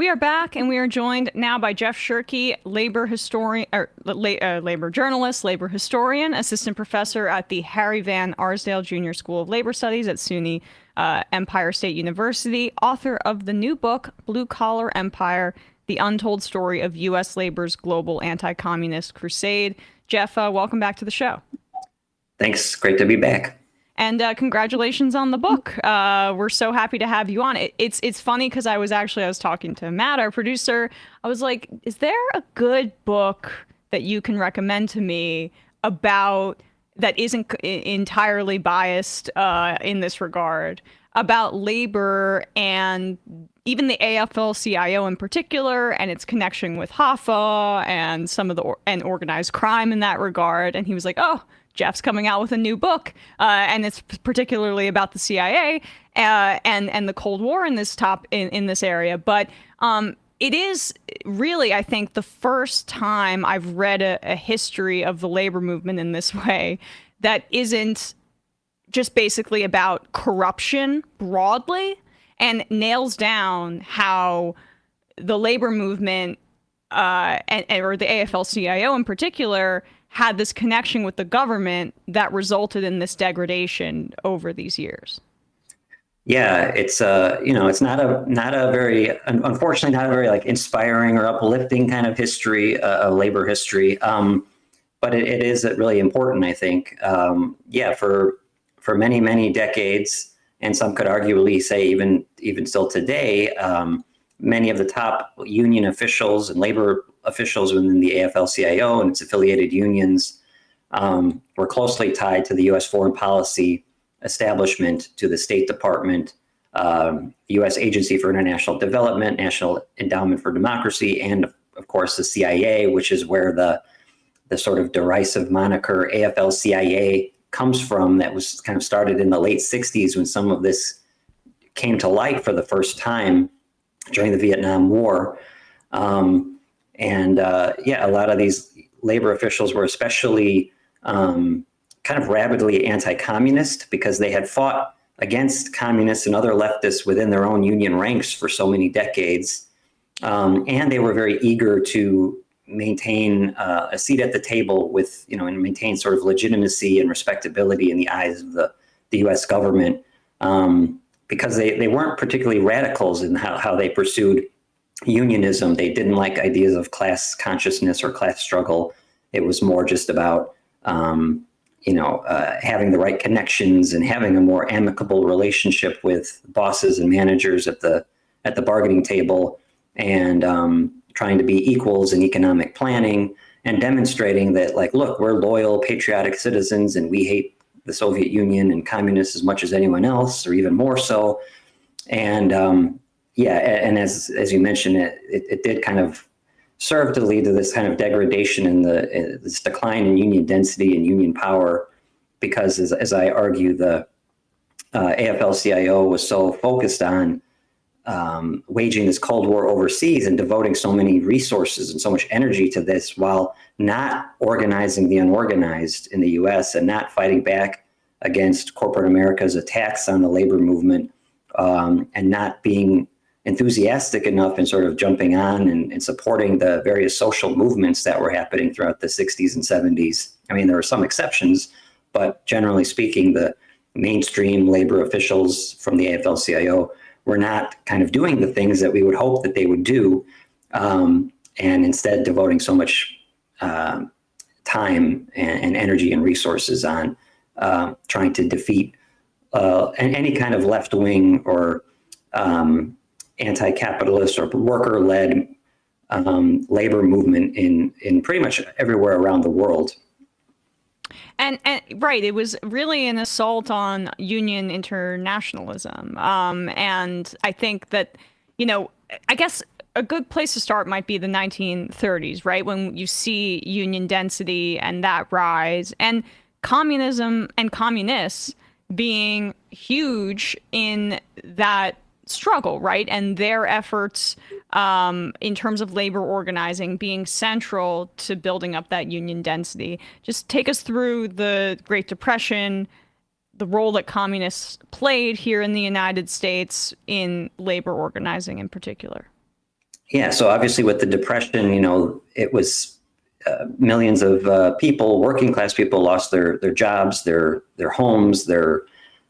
We are back, and we are joined now by Jeff Shirkey, labor historian, labor journalist, labor historian, assistant professor at the Harry Van Arsdale Jr. School of Labor Studies at SUNY Empire State University, author of the new book, Blue Collar Empire, The Untold Story of U.S. Labor's Global Anti-Communist Crusade. Jeff, welcome back to the show. Thanks. Great to be back. And congratulations on the book. We're so happy to have you on. It's funny because I was talking to Matt, our producer. I was like, is there a good book that you can recommend to me about that isn't entirely biased in this regard about labor and even the AFLCIO in particular and its connection with Hoffa and some of and organized crime in that regard? And he was like, oh, Jeff's coming out with a new book, and it's particularly about the CIA and the Cold War in this in this area. But it is really, I think, the first time I've read a history of the labor movement in this way that isn't just basically about corruption broadly and nails down how the labor movement or the AFL-CIO in particular had this connection with the government that resulted in this degradation over these years. Yeah, it's it's not a very, unfortunately, not a very like inspiring or uplifting kind of history, of labor history. But it is really important, I think. For many decades, and some could arguably say even still today, many of the top union officials and labor officials within the AFL-CIO and its affiliated unions were closely tied to the U.S. foreign policy establishment, to the State Department, the U.S. Agency for International Development, National Endowment for Democracy, and of course the CIA, which is where the sort of derisive moniker AFL-CIA comes from. That was kind of started in the late 60s when some of this came to light for the first time during the Vietnam War. A lot of these labor officials were especially kind of rabidly anti-communist because they had fought against communists and other leftists within their own union ranks for so many decades. And they were very eager to maintain a seat at the table with, and maintain sort of legitimacy and respectability in the eyes of the U.S. government, because they weren't particularly radicals in how they pursued unionism. They didn't like ideas of class consciousness or class struggle. It was more just about, having the right connections and having a more amicable relationship with bosses and managers at the bargaining table, and trying to be equals in economic planning and demonstrating that, like, look, we're loyal, patriotic citizens, and we hate the Soviet Union and communists as much as anyone else, or even more so. And and as you mentioned, it did kind of serve to lead to this kind of degradation in this decline in union density and union power, because as I argue, the AFL-CIO was so focused on waging this Cold War overseas and devoting so many resources and so much energy to this, while not organizing the unorganized in the U.S. and not fighting back against corporate America's attacks on the labor movement, and not being enthusiastic enough and sort of jumping on and supporting the various social movements that were happening throughout the 60s and 70s. I mean, there were some exceptions, but generally speaking, the mainstream labor officials from the AFL-CIO were not kind of doing the things that we would hope that they would do, and instead devoting so much time and energy and resources on trying to defeat any kind of left-wing or anti-capitalist or worker-led labor movement in pretty much everywhere around the world. And right, it was really an assault on union internationalism. And I think that, I guess a good place to start might be the 1930s, right? When you see union density and that rise, and communism and communists being huge in that struggle, right? And their efforts in terms of labor organizing being central to building up that union density. Just take us through the Great Depression, the role that communists played here in the United States in labor organizing in particular. Yeah, so obviously with the Depression, it was millions of people, working class people, lost their jobs, their homes, their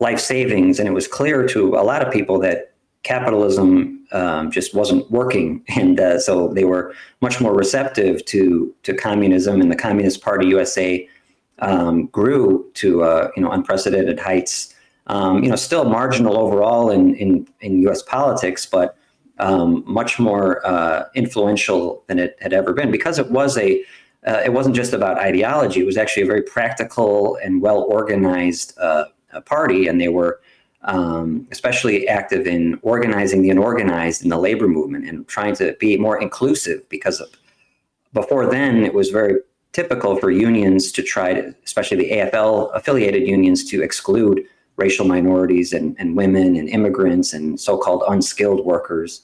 life savings, and it was clear to a lot of people that capitalism just wasn't working, and so they were much more receptive to communism, and the Communist Party USA grew to unprecedented heights. Still marginal overall in U.S. politics, but much more influential than it had ever been, because it wasn't just about ideology. It was actually a very practical and well organized party, and they were especially active in organizing the unorganized in the labor movement and trying to be more inclusive, because before then it was very typical for unions to try to, especially the AFL affiliated unions, to exclude racial minorities and women and immigrants and so-called unskilled workers.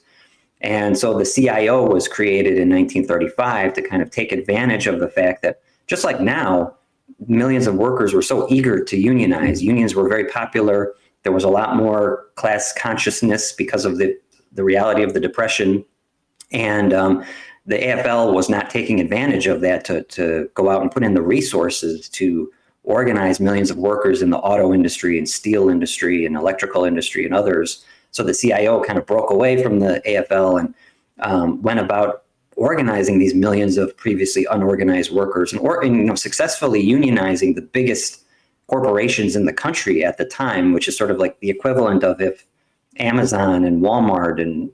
And so the CIO was created in 1935 to kind of take advantage of the fact that, just like now, millions of workers were so eager to unionize. Unions were very popular. There was a lot more class consciousness because of the reality of the Depression. And the AFL was not taking advantage of that to go out and put in the resources to organize millions of workers in the auto industry and steel industry and electrical industry and others. So the CIO kind of broke away from the AFL and went about organizing these millions of previously unorganized workers and successfully unionizing the biggest corporations in the country at the time, which is sort of like the equivalent of if Amazon and Walmart and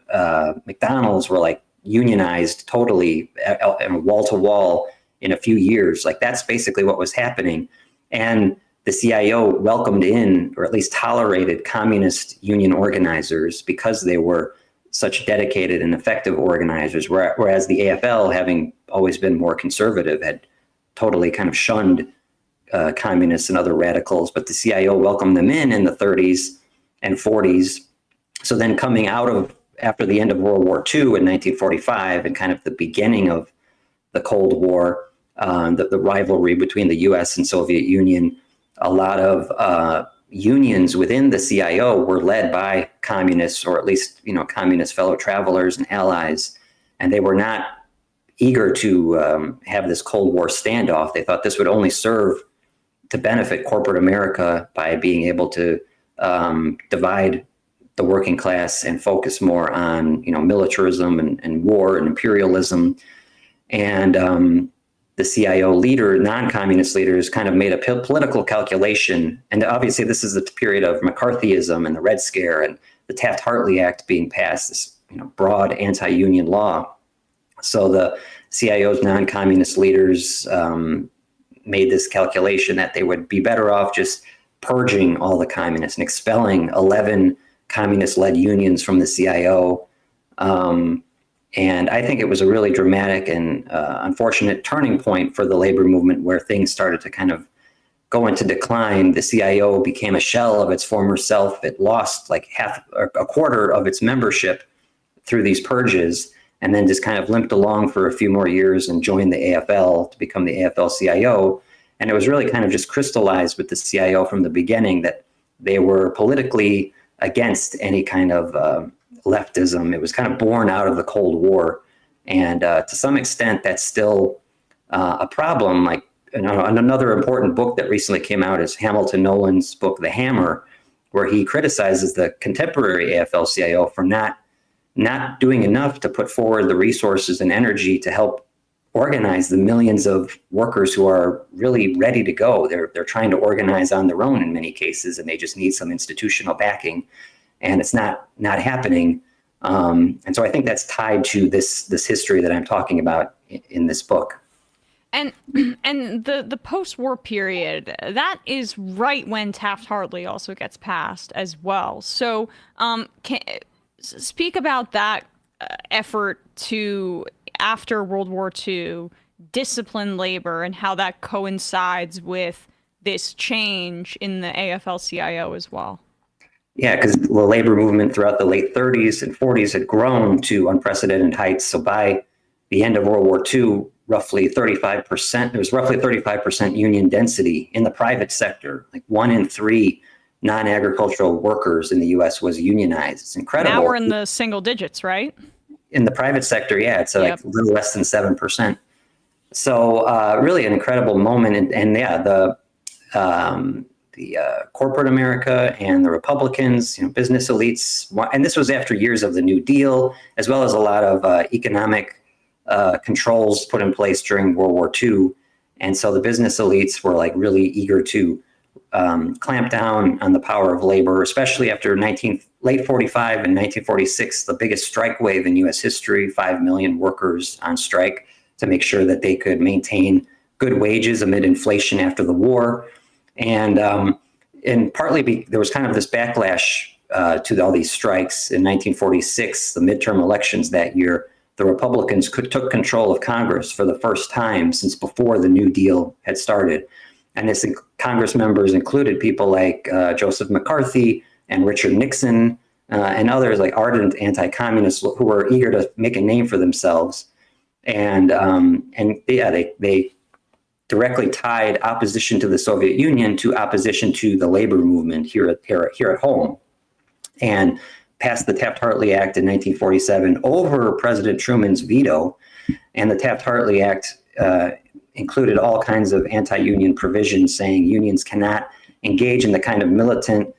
McDonald's were like unionized totally and wall to wall in a few years. Like, that's basically what was happening. And the CIO welcomed in, or at least tolerated, communist union organizers because they were such dedicated and effective organizers, whereas the AFL, having always been more conservative, had totally kind of shunned communists and other radicals. But the CIO welcomed them in the 30s and 40s. So then coming out of, after the end of World War II in 1945 and kind of the beginning of the Cold War, the rivalry between the US and Soviet Union, a lot of unions within the CIO were led by communists, or at least, communist fellow travelers and allies. And they were not eager to have this Cold War standoff. They thought this would only serve to benefit corporate America by being able to divide the working class and focus more on, militarism and war and imperialism. And the CIO leader, non-communist leaders, kind of made a political calculation. And obviously this is the period of McCarthyism and the Red Scare and the Taft-Hartley Act being passed, this broad anti-union law. So the CIO's non-communist leaders made this calculation that they would be better off just purging all the communists and expelling 11 communist-led unions from the CIO. And I think it was a really dramatic and unfortunate turning point for the labor movement, where things started to kind of go into decline. The CIO became a shell of its former self. It lost like a quarter of its membership through these purges, and then just kind of limped along for a few more years and joined the AFL to become the AFL-CIO. And it was really kind of just crystallized with the CIO from the beginning that they were politically against any kind of leftism. It was kind of born out of the Cold War. And to some extent, that's still a problem. Like, another important book that recently came out is Hamilton Nolan's book, The Hammer, where he criticizes the contemporary AFL-CIO for not doing enough to put forward the resources and energy to help organize the millions of workers who are really ready to go. They're trying to organize on their own in many cases, and they just need some institutional backing. And it's not happening. And so I think that's tied to this history that I'm talking about in this book. And the post-war period, that is right when Taft-Hartley also gets passed as well. So speak about that effort to, after World War II, discipline labor and how that coincides with this change in the AFL-CIO as well. Yeah, because the labor movement throughout the late 30s and 40s had grown to unprecedented heights. So by the end of World War II, roughly 35% union density in the private sector. Like 1 in 3 non-agricultural workers in the U.S. was unionized. It's incredible. Now we're in the single digits, right? in the private sector, yeah, it's like a little less than 7%. So really an incredible moment. And yeah, the corporate America and the Republicans, business elites, and this was after years of the New Deal, as well as a lot of economic controls put in place during World War II. And so the business elites were like really eager to clamp down on the power of labor, especially after late 45 and 1946, the biggest strike wave in U.S. history, 5 million workers on strike to make sure that they could maintain good wages amid inflation after the war. And partly there was kind of this backlash to all these strikes. In 1946, the midterm elections that year, the Republicans took control of Congress for the first time since before the New Deal had started. And this Congress members included people like Joseph McCarthy and Richard Nixon and others like ardent anti-communists who were eager to make a name for themselves. And they directly tied opposition to the Soviet Union to opposition to the labor movement here at home, and passed the Taft-Hartley Act in 1947 over President Truman's veto. And the Taft-Hartley Act included all kinds of anti-union provisions saying unions cannot engage in the kind of militant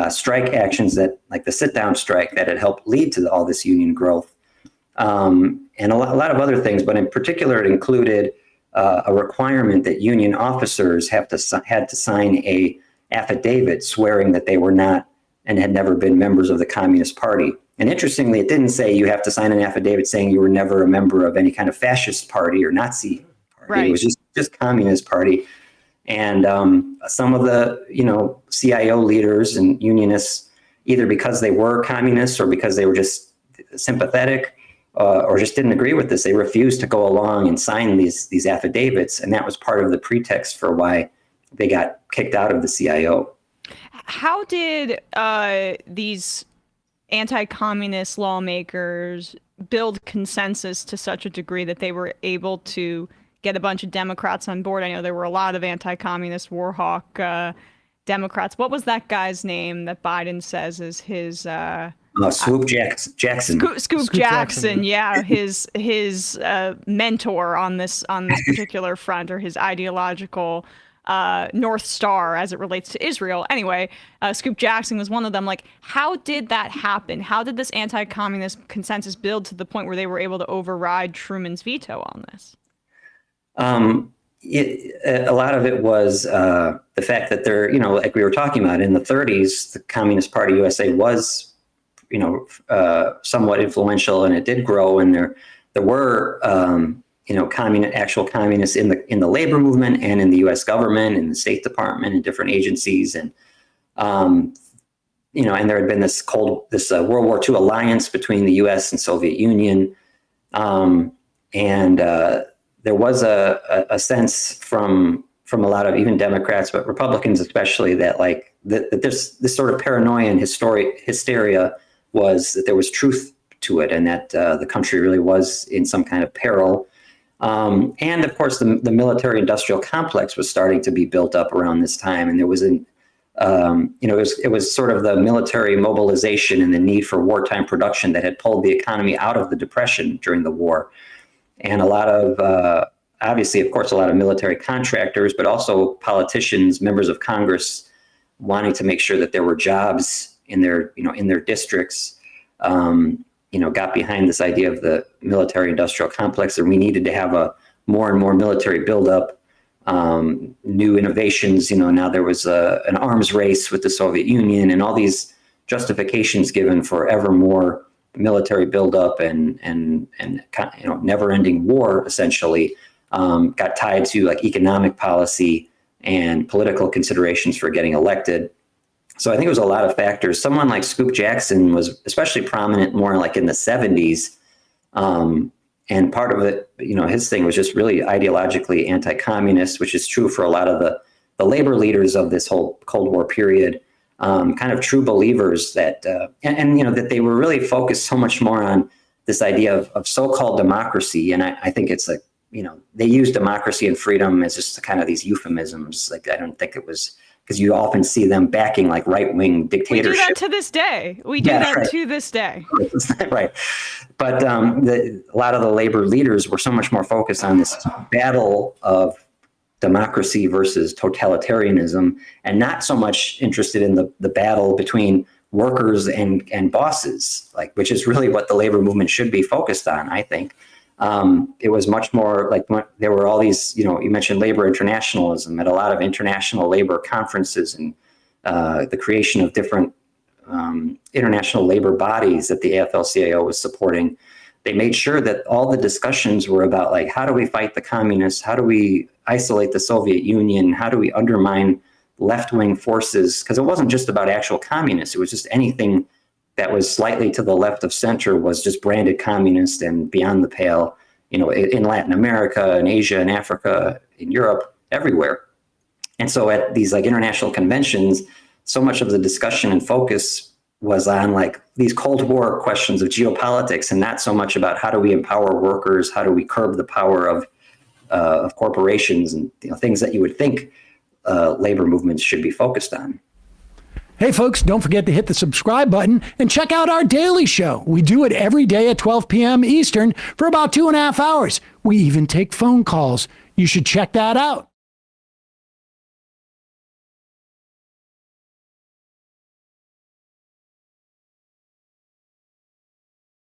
strike actions that, like the sit-down strike, that had helped lead to all this union growth. And a lot of other things, but in particular, it included a requirement that union officers had to sign a affidavit swearing that they were not and had never been members of the Communist Party. And interestingly, it didn't say you have to sign an affidavit saying you were never a member of any kind of fascist party or Nazi party. Right. It was just Communist Party. And some of the CIO leaders and unionists, either because they were communists or because they were just sympathetic, or just didn't agree with this, they refused to go along and sign these affidavits, and that was part of the pretext for why they got kicked out of the CIO. How did these anti-communist lawmakers build consensus to such a degree that they were able to get a bunch of Democrats on board? I know there were a lot of anti-communist war hawk Democrats. What was that guy's name that Biden says is his... Scoop Jackson. Scoop Jackson, yeah, his mentor on this particular front, or his ideological North Star as it relates to Israel. Anyway, Scoop Jackson was one of them. Like, how did that happen? How did this anti-communist consensus build to the point where they were able to override Truman's veto on this? A lot of it was the fact that there, like we were talking about, in the 30s, the Communist Party USA was somewhat influential, and it did grow, and there were actual communists in the labor movement and in the U.S. government and the State Department and different agencies, and and there had been this World War II alliance between the U.S. and Soviet Union, and there was a sense from a lot of even Democrats, but Republicans especially, that that this sort of paranoia and hysteria was that there was truth to it, and that the country really was in some kind of peril. And of course, the military-industrial complex was starting to be built up around this time, and there was it was sort of the military mobilization and the need for wartime production that had pulled the economy out of the Depression during the war, and a lot of obviously, of course, a lot of military contractors, but also politicians, members of Congress, wanting to make sure that there were jobs in their districts, got behind this idea of the military-industrial complex, and we needed to have a more and more military buildup, new innovations. Now there was an arms race with the Soviet Union, and all these justifications given for ever more military buildup and never-ending war, essentially, got tied to economic policy and political considerations for getting elected. So I think it was a lot of factors. Someone like Scoop Jackson was especially prominent more in the 70s. And part of it, his thing was just really ideologically anti-communist, which is true for a lot of the labor leaders of this whole Cold War period, kind of true believers that, that they were really focused so much more on this idea of so-called democracy. And I think it's they use democracy and freedom as just kind of these euphemisms. I don't think it was because you often see them backing like right-wing We do dictatorship. that to this day. We do that right. to this day. Right. But a lot of the labor leaders were so much more focused on this battle of democracy versus totalitarianism, and not so much interested in the battle between workers and bosses, like, which is really what the labor movement should be focused on, I think. It was much more like there were all these, you mentioned labor internationalism at a lot of international labor conferences, and the creation of different international labor bodies that the AFLCIO was supporting. They made sure that all the discussions were about, like, how do we fight the communists? How do we isolate the Soviet Union? How do we undermine left-wing forces? Because it wasn't just about actual communists. It was just anything that was slightly to the left of center was just branded communist and beyond the pale, in Latin America, in Asia, in Africa, in Europe, everywhere. And so at these like international conventions, so much of the discussion and focus was on like these Cold War questions of geopolitics, and not so much about how do we empower workers, how do we curb the power of corporations, and things that you would think labor movements should be focused on. Hey, folks, don't forget to hit the subscribe button and check out our daily show. We do it every day at 12 p.m. Eastern for about 2.5 hours. We even take phone calls. You should check that out.